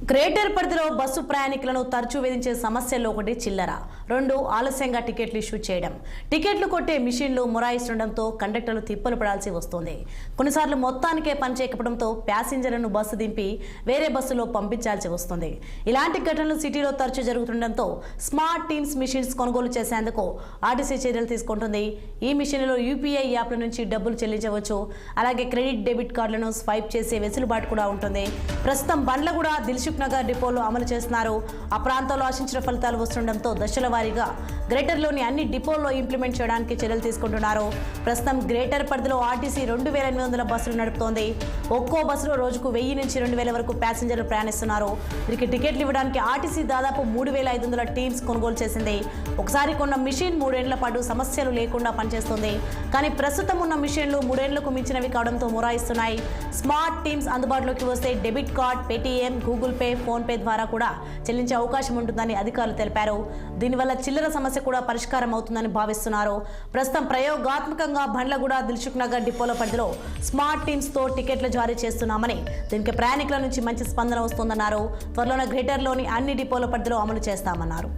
Greater పరిధిలో bus ప్రయాణికులను తరచూ వేధించే సమస్యల్లో ఒకటి చిల్లర, 2 ఆలస్యంగా టికెట్లు ఇష్యూ చేయడం, టికెట్లు కొట్టే మిషన్లు మొరాయిస్తుండడంతో కండక్టర్లు తిప్పలు పడాల్సి వస్తుంది. కొన్నిసార్లు మొత్తానికే పనిచేయకపోవడంతో ప్యాసింజర్లను బస్సు దింపి వేరే బస్సులో పంపించాల్సి వస్తుంది. ఇలాంటి ఘటనలు సిటీలో తరచూ జరుగుతుండడంతో స్మార్ట్ టీమ్స్ మిషన్స్ కొనుగోలు చేసేందుకు ఆర్టీసీ చర్యలు తీసుకుంటుంది. ఈ మిషన్లలో యూపీఐ యాప్ల నుంచి డబ్బులు చెల్లించవచ్చు. అలాగే క్రెడిట్ డెబిట్ కార్డులను స్వైప్ చేసే వెసులుబాటు కూడా ఉంటుంది. ప్రస్తుతం బండ్లగూడ దిల్సుఖ్ నగర్ డిపోలో అమలు చేస్తున్నారు. ఆ ప్రాంతంలో ఆశించిన ఫలితాలు వస్తుండడంతో దశల వారీగా గ్రేటర్లోని అన్ని డిపోల్లో ఇంప్లిమెంట్ చేయడానికి చర్యలు తీసుకుంటున్నారు. ప్రస్తుతం గ్రేటర్ పరిధిలో ఆర్టీసీ 2800 బస్సులు నడుపుతోంది. ఒక్కో బస్సులో రోజుకు 1000 నుంచి 2000 వరకు ప్యాసింజర్లు ప్రయాణిస్తున్నారు. వీరికి టికెట్లు ఇవ్వడానికి ఆర్టీసీ దాదాపు 3500 టీమ్స్ కొనుగోలు చేసింది. ఒకసారి కొన్న మిషన్ 3 ఏళ్ల పాటు సమస్యలు లేకుండా పనిచేస్తుంది. కానీ ప్రస్తుతం ఉన్న మిషన్లు 3 ఏళ్లకు మించినవి కావడంతో మొరాయిస్తున్నాయి. స్మార్ట్ టీమ్స్ అందుబాటులోకి వస్తే debit card, Paytm, Google pay, phone pay ద్వారా కూడా చెల్లించే అవకాశం ఉంటుందని అధికారులు తెలిపారు. దీనివల్ల చిల్లర సమస్య కూడా పరిష్కారం అవుతుందని భావిస్తున్నారు. ప్రస్తుతం ప్రయోగాత్మకంగా బండ్లగూడ దిల్సుఖ్ నగర్ డిపోల పరిధిలో స్మార్ట్ టీమ్స్ తో టికెట్లు జారీ చేస్తున్నామని, దీనికి ప్రయాణికుల నుంచి మంచి స్పందన వస్తుందన్నారు. త్వరలోనే గ్రేటర్లోని అన్ని డిపోల పరిధిలో అమలు చేస్తామన్నారు.